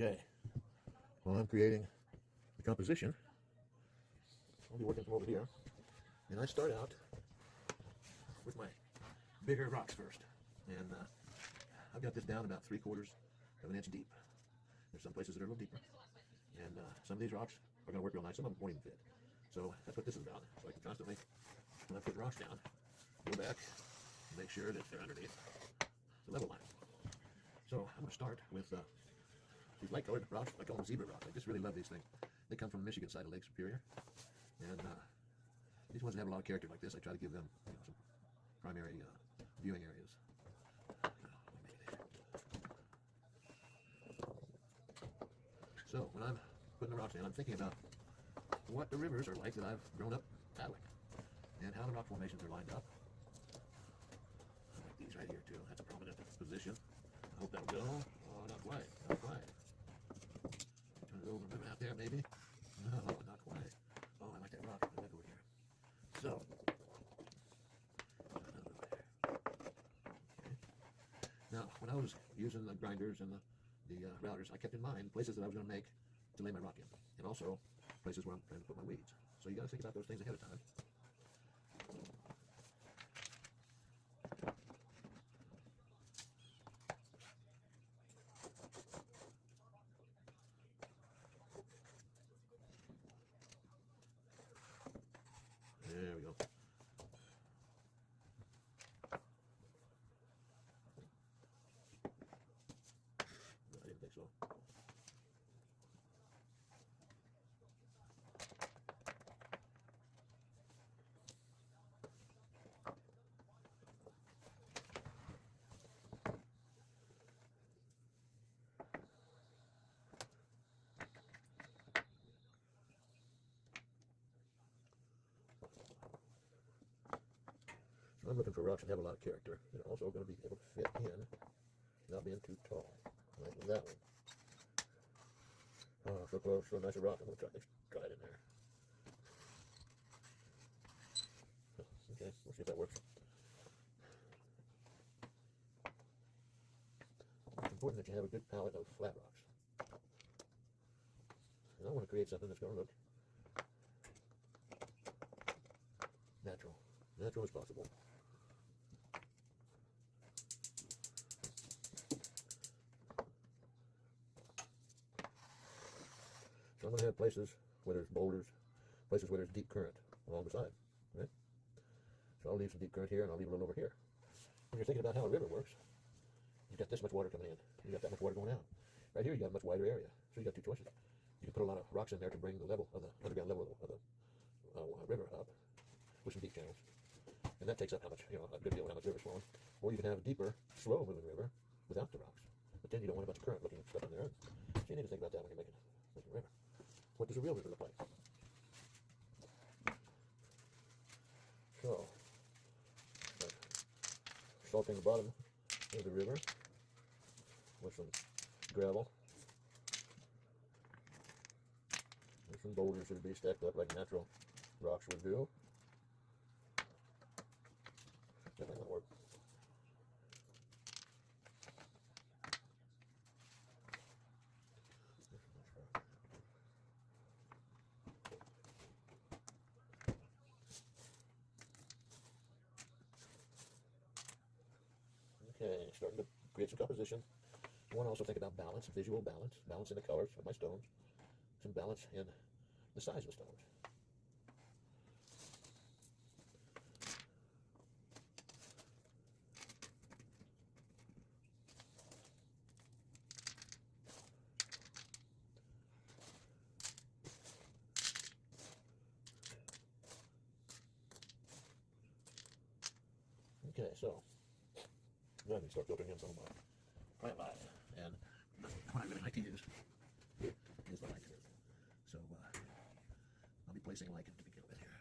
Okay, well, I'm creating the composition. I'll be working from over here, and I start out with my bigger rocks first, and I've got this down about 3/4 of an inch deep. There's some places that are a little deeper, and some of these rocks are going to work real nice. Some of them won't even fit. So that's what this is about. So I can constantly, when I put rocks down, go back and make sure that they're underneath the level line. So I'm going to start with these light-colored rocks. I call them zebra rocks. I just really love these things. They come from the Michigan side of Lake Superior, and these ones that have a lot of character like this, I try to give them, some primary viewing areas. So when I'm putting the rocks in, I'm thinking about what the rivers are like that I've grown up paddling, and how the rock formations are lined up. Like these right here too. That's a prominent position. I hope that'll go. Oh, not quite. Not quite. Turn it over a bit out there, maybe. No, not quite. Oh, I like that rock. I like over here. So, okay. Now, when I was using the grinders and the routers, I kept in mind places that I was going to make to lay my rock in, and also places where I'm trying to put my weeds. So you got to think about those things ahead of time. There we go. No, I didn't think so. So I'm looking for rocks that have a lot of character. They're also going to be able to fit in without being too tall. Like that one. Oh, so close, so nice a rock. I'm going to try it in there. Okay, we'll see if that works. It's important that you have a good palette of flat rocks. And I want to create something that's going to look natural. Natural as possible. So I'm going to have places where there's boulders, places where there's deep current along the side, right? So I'll leave some deep current here, and I'll leave a little over here. When you're thinking about how a river works, you've got this much water coming in, you've got that much water going out. Right here, you got a much wider area, so you got two choices. You can put a lot of rocks in there to bring the level of the underground level of the river up with some deep channels, and that takes up how much, a good deal of how much river's flowing. Or you can have a deeper, slow-moving river without the rocks, but then you don't want a bunch of current looking stuff in there. So you need to think about that when you're making a river. What does a real river look like? So, salting the bottom of the river with some gravel and some boulders that would be stacked up like natural rocks would do. That might not work. Okay, starting to create some composition. I want to also think about balance, visual balance, balance in the colors of my stones, some balance in the size of the stones. Okay, so now I can start filtering in some of my plant life, and what I really like to use is the light curve. So I'll be placing lichen to begin with here.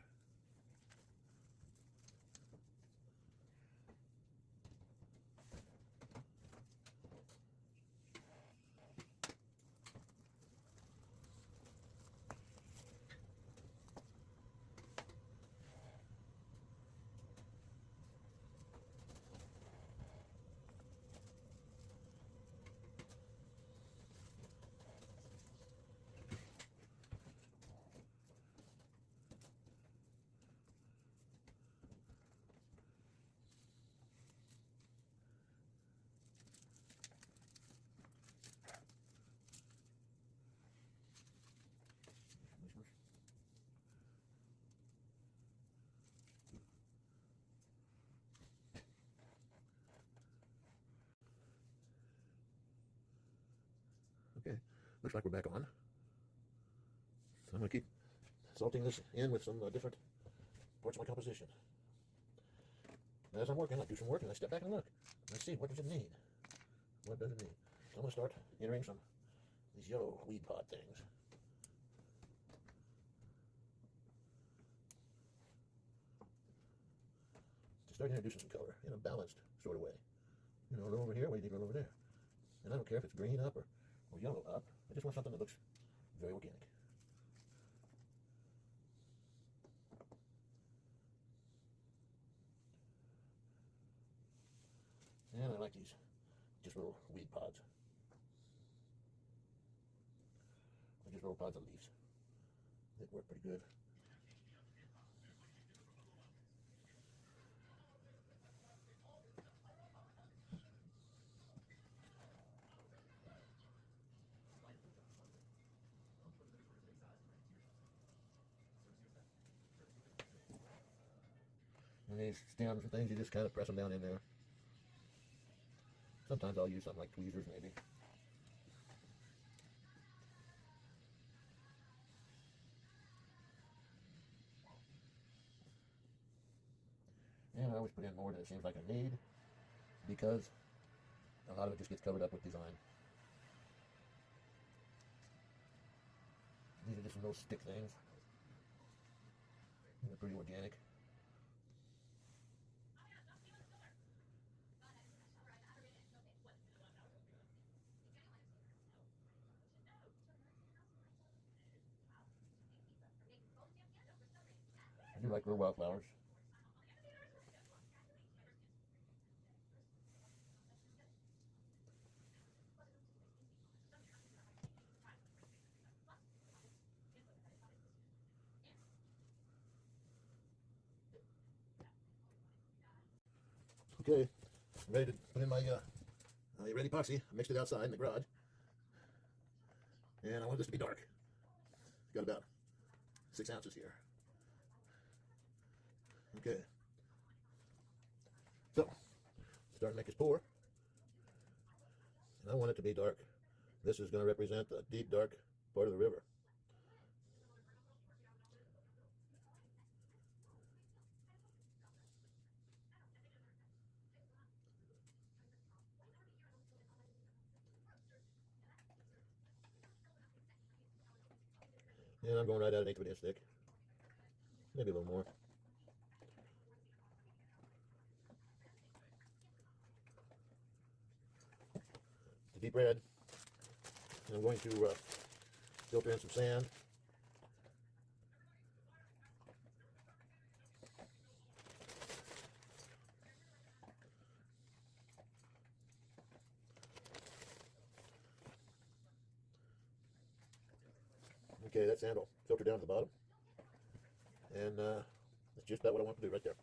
Okay, looks like we're back on. So I'm going to keep salting this in with some different parts of my composition. And as I'm working, I do some work and I step back and look. Let's see, what does it need? What does it need? So I'm going to start entering some of these yellow weed pod things. To start introducing some color in a balanced sort of way. You know, a little over here, we need a little over there. And I don't care if it's green up or yellow up. I just want something that looks very organic. And I like these just little weed pods. They're just little pods of leaves. They work pretty good. And these stems and things, you just kind of press them down in there. Sometimes I'll use something like tweezers, maybe. And I always put in more than it seems like I need, because a lot of it just gets covered up with design. These are just some little stick things. They're pretty organic. I do like little wildflowers. Okay, I'm ready to put in my red epoxy. I mixed it outside in the garage. And I want this to be dark. Got about 6 ounces here. Okay. So, start to make this pour. And I want it to be dark. This is going to represent the deep, dark part of the river. And I'm going right at an 1/8 of an inch thick. Maybe a little more. It's a deep red. And I'm going to filter in some sand. Okay, that sand will filter down to the bottom. And that's just about what I want to do right there.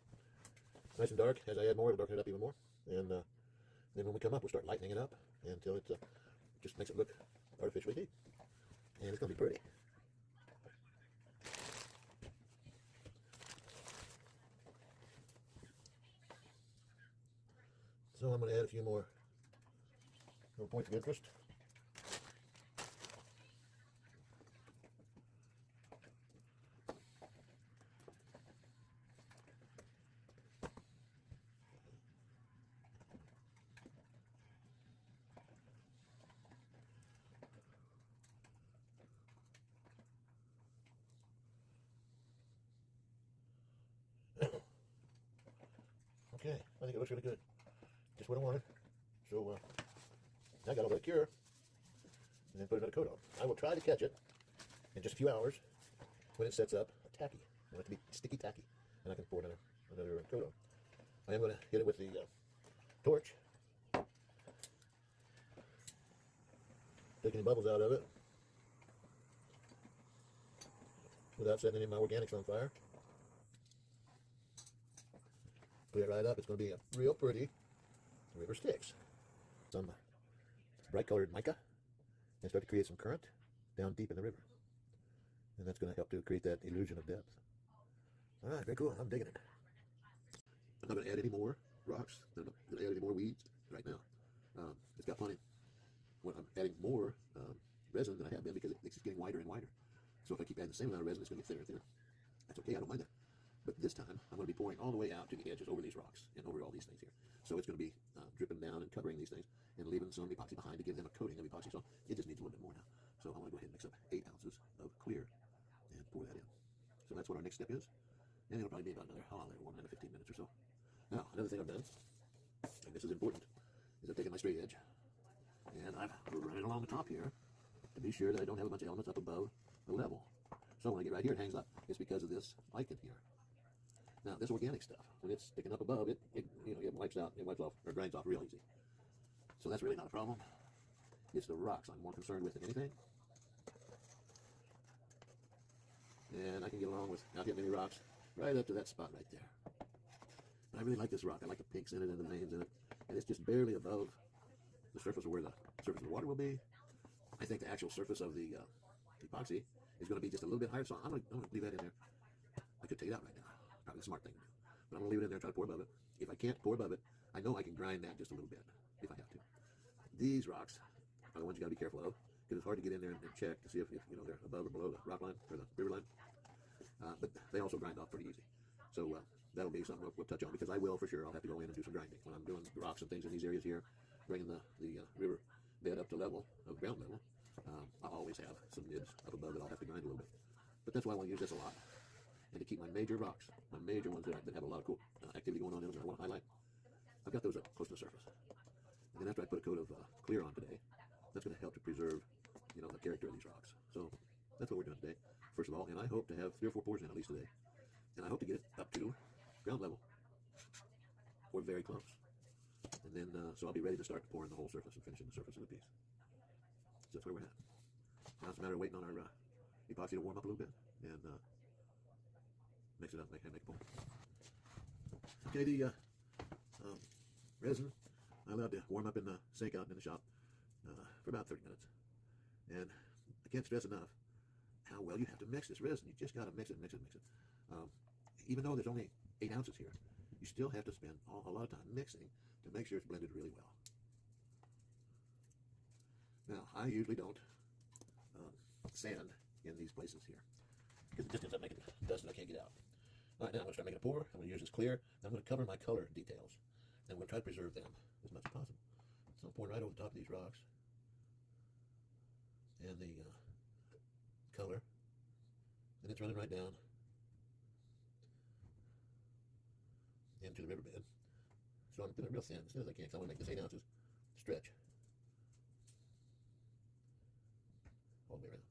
Nice and dark. As I add more, it'll darken it up even more. And then when we come up, we'll start lightening it up until it just makes it look artificially deep. And it's going to be pretty. So I'm going to add a few more little points of interest. Okay, I think it looks really good. Just what I wanted. So I got all that cure, and then put another coat on. I will try to catch it in just a few hours when it sets up tacky. I want it to be sticky tacky, and I can pour another coat on. I am going to hit it with the torch, take any bubbles out of it without setting any of my organics on fire. Put it right up. It's going to be a real pretty river Styx. Some bright colored mica and start to create some current down deep in the river. And that's going to help to create that illusion of depth. All right, very cool. I'm digging it. I'm not going to add any more rocks. I'm not going to add any more weeds right now. It's got plenty. When I'm adding more resin than I have been because it's just getting wider and wider. So if I keep adding the same amount of resin, it's going to get thinner and thinner. That's okay, I don't mind that. But this time, I'm going to be pouring all the way out to the edges over these rocks and over all these things here. So it's going to be dripping down and covering these things and leaving some epoxy behind to give them a coating of epoxy. So it just needs a little bit more now. So I'm going to go ahead and mix up 8 ounces of clear and pour that in. So that's what our next step is. And it'll probably be about another, 15 minutes or so. Now, another thing I've done, and this is important, is I've taken my straight edge and I've run it along the top here to be sure that I don't have a bunch of elements up above the level. So when I get right here, it hangs up. It's because of this lichen here. Now, this organic stuff, when it's sticking up above, it wipes off or grinds off real easy. So that's really not a problem. It's the rocks I'm more concerned with than anything. And I can get along with not hitting any rocks right up to that spot right there. But I really like this rock. I like the pinks in it and the veins in it. And it's just barely above the surface of where the surface of the water will be. I think the actual surface of the epoxy is going to be just a little bit higher, so I'm going to leave that in there. I could take it out right now. Probably the smart thing to do. But I'm going to leave it in there and try to pour above it. If I can't pour above it, I know I can grind that just a little bit if I have to. These rocks are the ones you got to be careful of because it's hard to get in there and check to see if they're above or below the rock line or the river line. But they also grind off pretty easy. So that'll be something we'll touch on because I will for sure. I'll have to go in and do some grinding when I'm doing rocks and things in these areas here, bringing the river bed up to level of ground level. I'll always have some mids up above that I'll have to grind a little bit. But that's why I want to use this a lot. And to keep my major rocks, my major ones that have a lot of cool activity going on in them that I want to highlight, I've got those up close to the surface. And then after I put a coat of clear on today, that's going to help to preserve, the character of these rocks. So that's what we're doing today, first of all. And I hope to have 3 or 4 pours in at least today. And I hope to get it up to ground level or very close. And then, so I'll be ready to start pouring the whole surface and finishing the surface of the piece. So that's where we're at. Now it's a matter of waiting on our epoxy to warm up a little bit and mix it up, make a pour. Okay, the resin I allowed to warm up in the sink out in the shop for about 30 minutes. And I can't stress enough how well you have to mix this resin. You just got to mix it. Even though there's only 8 ounces here, you still have to spend a lot of time mixing to make sure it's blended really well. Now, I usually don't sand in these places here because it just ends up making dust that I can't get out. All right, now I'm going to start making a pour. I'm going to use this clear. I'm going to cover my color details. And I'm going to try to preserve them as much as possible. So I'm pouring right over the top of these rocks and the color. And it's running right down into the riverbed. So I'm doing it real thin as soon as I can because I want to make this 8 ounces stretch all the way around.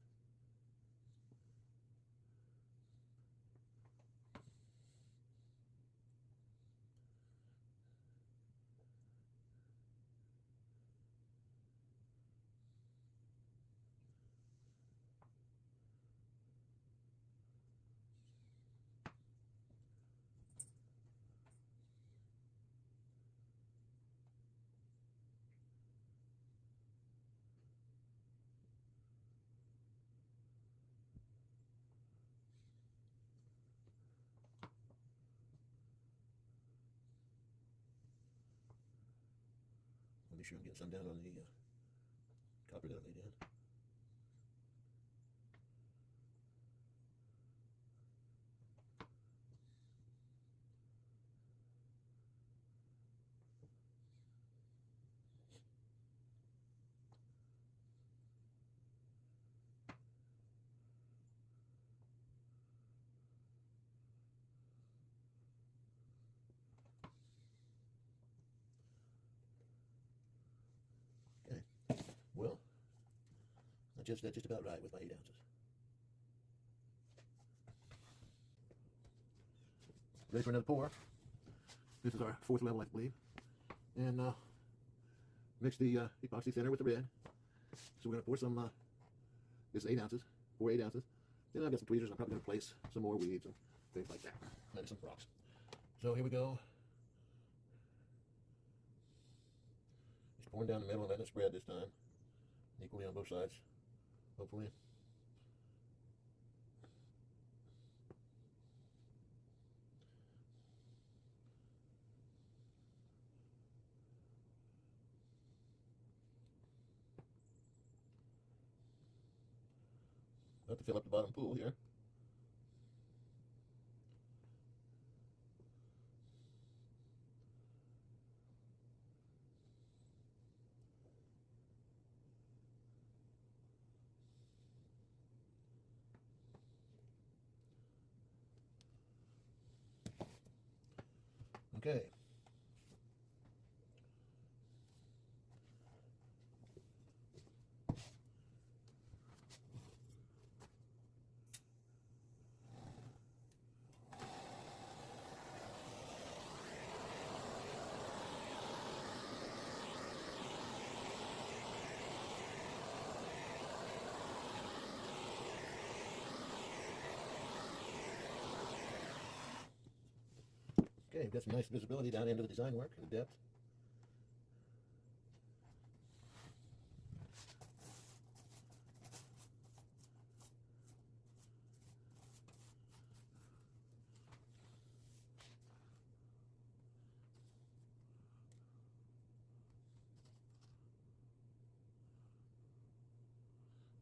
I'll be sure and get some down on the copper that I laid in. Well, that's just about right with my 8 ounces. Ready for another pour. This is our 4th level, I believe. And mix the epoxy thinner with the red. So we're going to pour some, this is 8 ounces, pour 8 ounces. Then I've got some tweezers. I'm probably going to place some more weeds and things like that. Maybe some rocks. So here we go. Just pouring down the middle and letting it spread this time. Equally on both sides, hopefully. Have to fill up the bottom pool here. Okay. Okay, we've got some nice visibility down into the design work, the depth.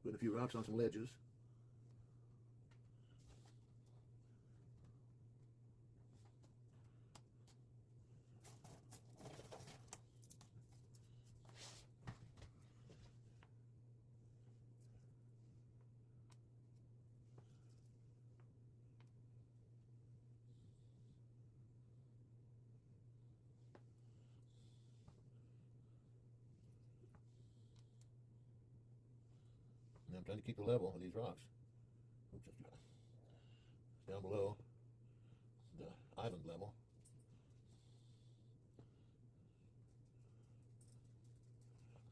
Putting a few rocks on some ledges. And I'm trying to keep the level of these rocks. Down below the island level.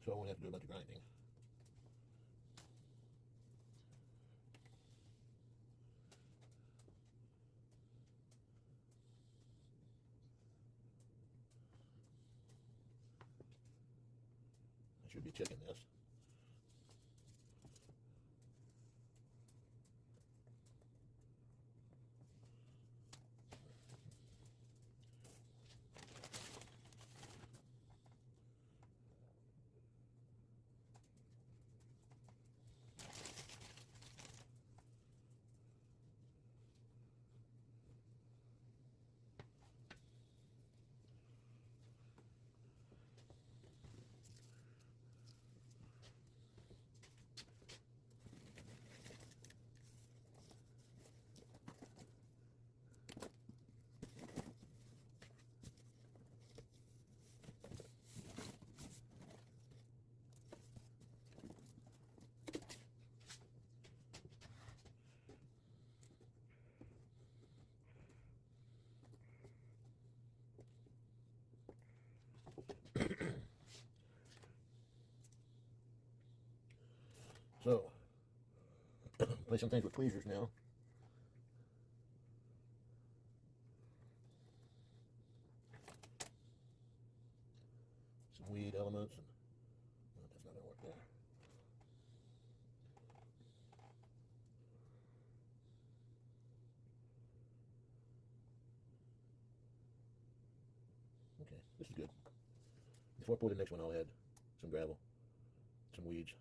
So I won't have to do a bunch of grinding. I should be checking this. So, play some things with tweezers now. Some weed elements. And, well, that's not going to work there. Okay, this is good. Before I pour the next one, I'll add some gravel, some weeds.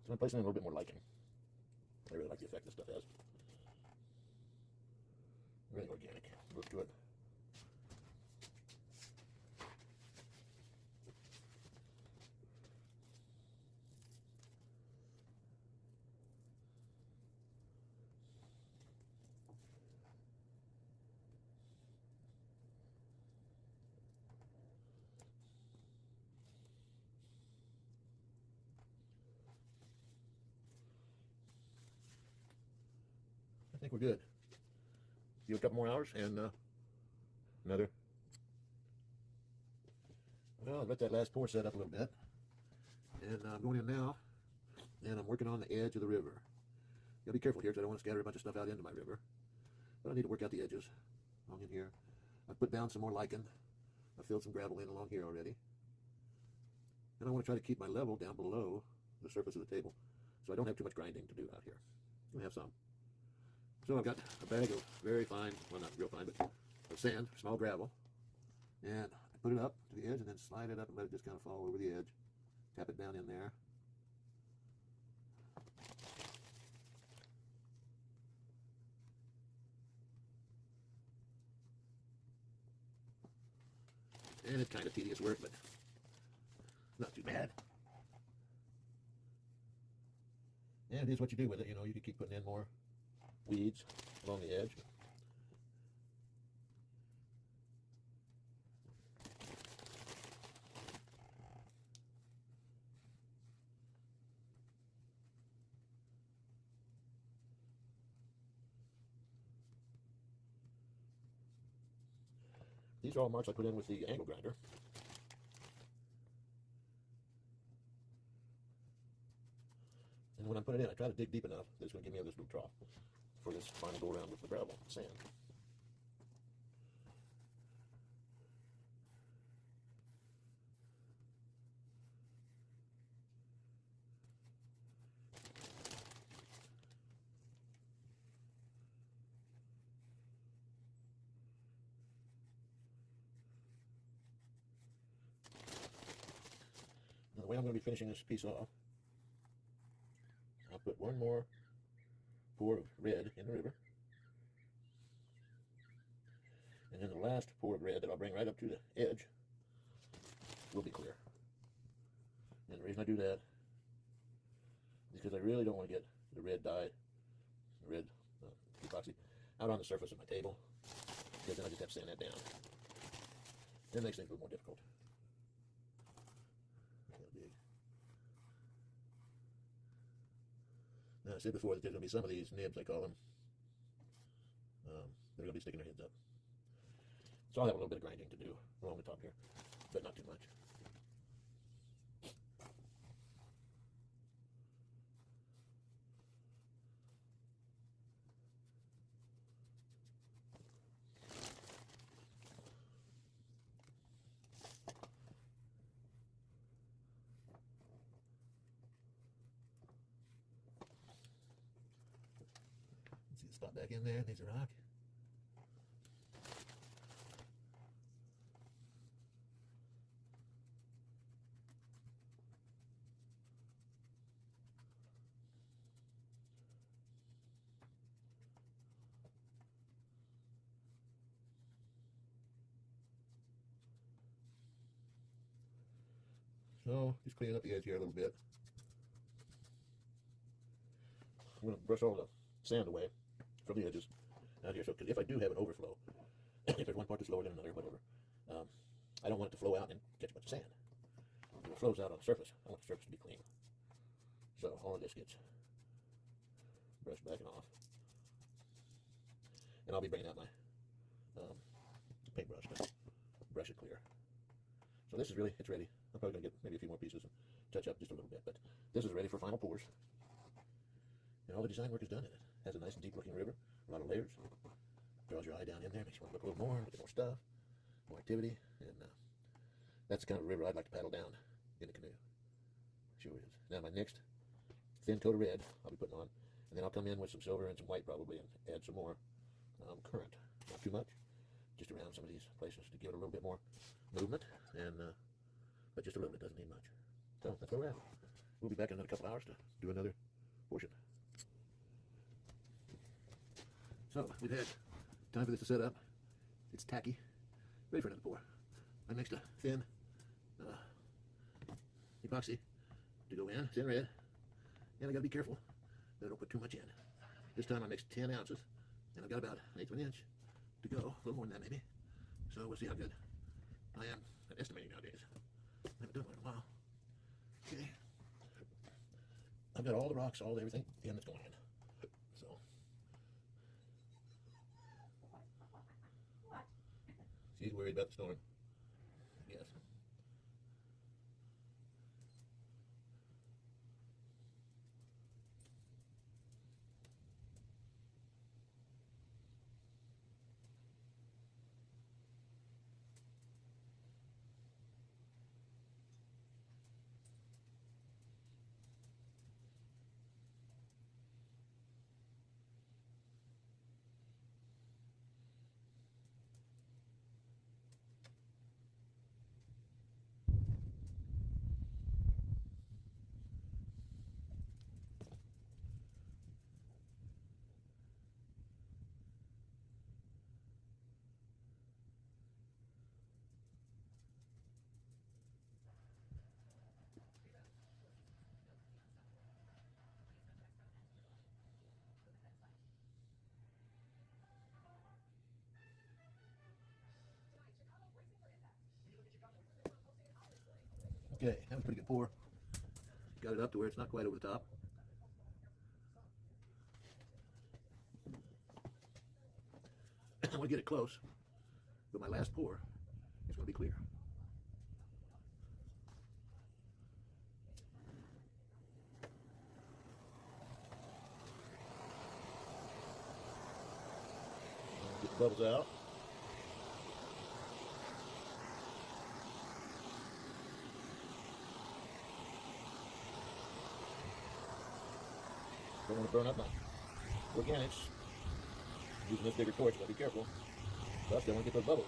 So I'm placing in a little bit more lichen. I really like the effect this stuff has. Really organic look to it. I think we're good. give it a couple more hours, and another. Well, I'll let that last pour set up a little bit, and I'm going in now, and I'm working on the edge of the river. You gotta be careful here, because I don't want to scatter a bunch of stuff out into my river, but I need to work out the edges along in here. I've put down some more lichen. I've filled some gravel in along here already, and I want to try to keep my level down below the surface of the table, so I don't have too much grinding to do out here. I have some. So I've got a bag of very fine, well, not real fine, but of sand, small gravel, and I put it up to the edge and then slide it up and let it just kind of fall over the edge. Tap it down in there. And it's kind of tedious work, but not too bad. And it is what you do with it. You know, you can keep putting in more weeds along the edge. These are all marks I put in with the angle grinder. And when I put it in, I try to dig deep enough that it's going to give me this little trough for this final go around with the gravel and sand. Now, the way I'm going to be finishing this piece off, I'll put one more pour of red in the river, and then the last pour of red that I'll bring right up to the edge will be clear. And the reason I do that is because I really don't want to get the red dye, the red epoxy, out on the surface of my table, because then I just have to sand that down. It makes things a little more difficult. Now, I said before that there's going to be some of these nibs, I call them, they're going to be sticking their heads up. So I'll have a little bit of grinding to do along the top here, but not too much. Spot back in there, there's a rock. So, just cleaning up the edge here a little bit. I'm going to brush all the sand away from the edges out here. So, because if I do have an overflow, if there's one part that's lower than another, whatever, I don't want it to flow out and catch a bunch of sand. When it flows out on the surface, I want the surface to be clean. So all of this gets brushed back and off. And I'll be bringing out my paintbrush to brush it clear. So this is really, it's ready. I'm probably going to get maybe a few more pieces and touch up just a little bit, but this is ready for final pours. And all the design work is done in it. Has a nice and deep looking river, a lot of layers. Draws your eye down in there, makes you want to look a little more, look at more stuff, more activity, and that's the kind of river I'd like to paddle down in a canoe. Sure is. Now my next thin coat of red I'll be putting on, and then I'll come in with some silver and some white probably and add some more currant. Not too much, just around some of these places to give it a little bit more movement, and but just a little bit, doesn't need much. So that's where we're at. We'll be back in another couple hours to do another portion. So we've had time for this to set up. It's tacky, ready for another pour. I mixed a thin epoxy to go in, thin red, and I gotta be careful that I don't put too much in. This time I mixed 10 ounces, and I've got about 1/8 of an inch to go, a little more than that maybe. So we'll see how good I am at estimating nowadays. I haven't done one in a while. Okay. I've got all the rocks, all everything in that's going in. So He's worried about the storm. Yes. Okay, that was a pretty good pour. Got it up to where it's not quite over the top. I want to get it close, but my last pour is going to be clear. Get the bubbles out. Don't want to burn up my organics. Using this bigger torch, gotta be careful. But I still want to get those bubbles.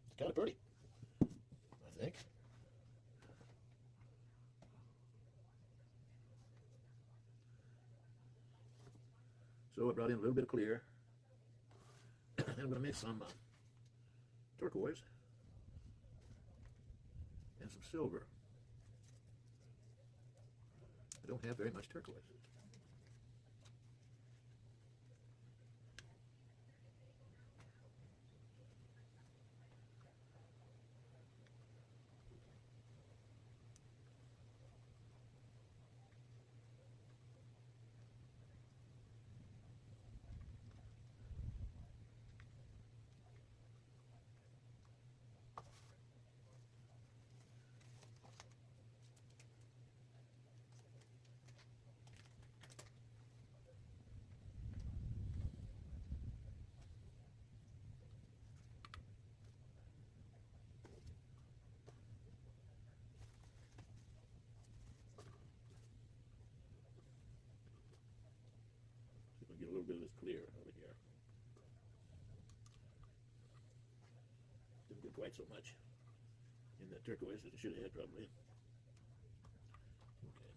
It's kind of pretty, I think. So I brought in a little bit of clear. Then I'm going to mix some turquoise and some silver. I don't have very much turquoise. Get a little bit of this clear over here. Didn't get quite so much in that turquoise as it should have had, probably. Okay.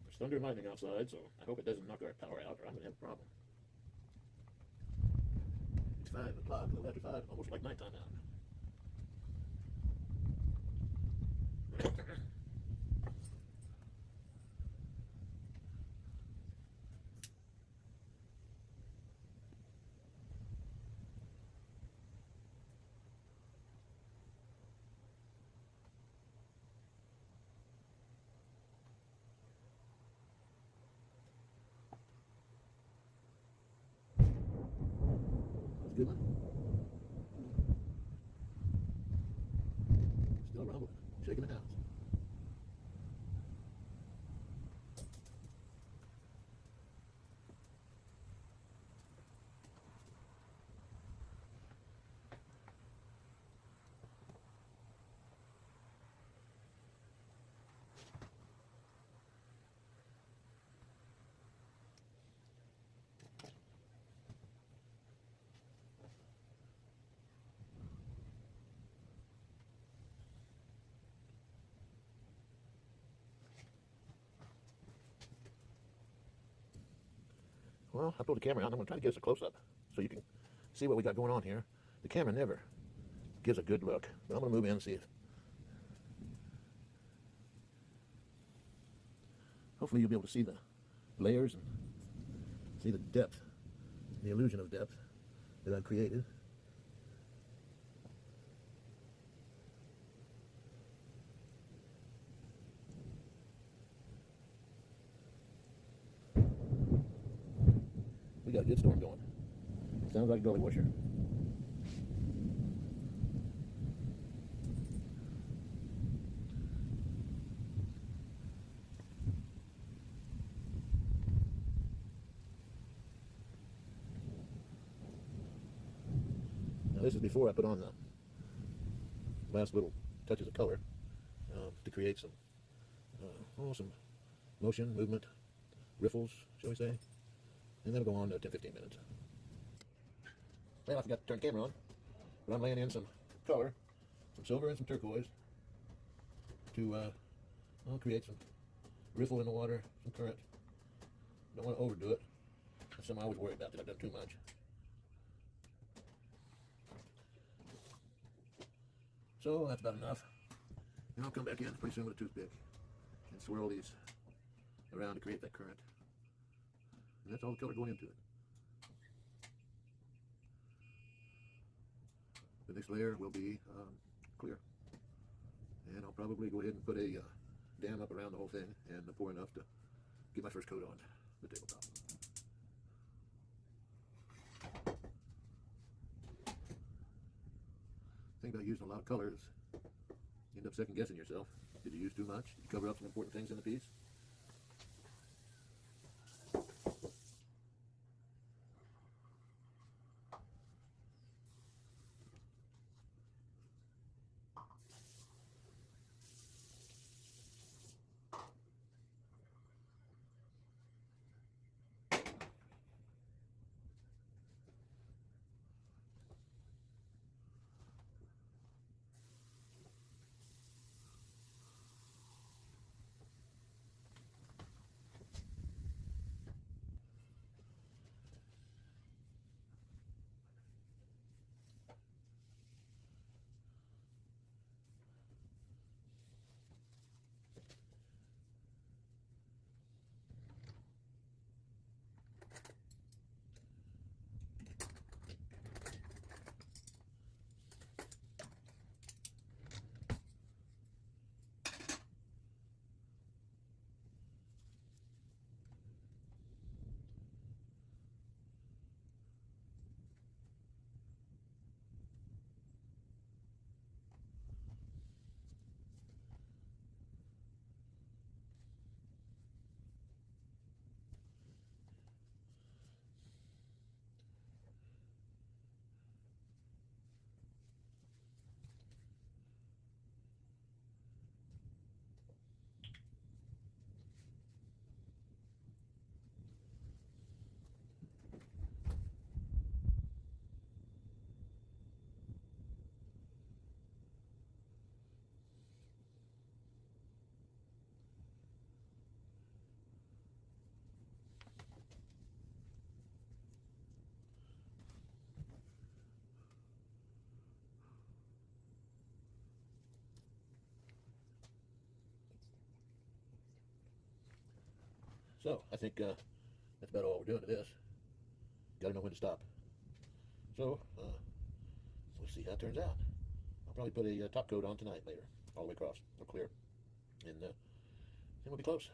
There's thunder and lightning outside, so I hope it doesn't knock our power out, or I'm going to have a problem. It's 5 o'clock, a little after 5, almost like nighttime now. Good one. Still rumbling, shaking the house. Well, I pulled the camera out and I'm going to try to get us a close-up so you can see what we got going on here. The camera never gives a good look, but I'm going to move in and see it. Hopefully you'll be able to see the layers and see the depth, the illusion of depth that I've created. Sounds like a gully washer. Now this is before I put on the last little touches of color to create some some motion, movement, riffles, shall we say. And that'll go on 10-15 minutes. Well, I forgot to turn the camera on, but I'm laying in some color, some silver and some turquoise to create some riffle in the water, some current. Don't want to overdo it. That's something I always worry about, that I've done too much. So that's about enough. Now I'll come back in pretty soon with a toothpick and swirl these around to create that current. And that's all the color going into it. The next layer will be clear. And I'll probably go ahead and put a dam up around the whole thing and pour enough to get my first coat on the tabletop. The thing about using a lot of colors, you end up second guessing yourself. Did you use too much? Did you cover up some important things in the piece? So I think that's about all we're doing to this. Got to know when to stop. So let's see how it turns out. I'll probably put a top coat on tonight later, all the way across, or clear, and then we'll be close.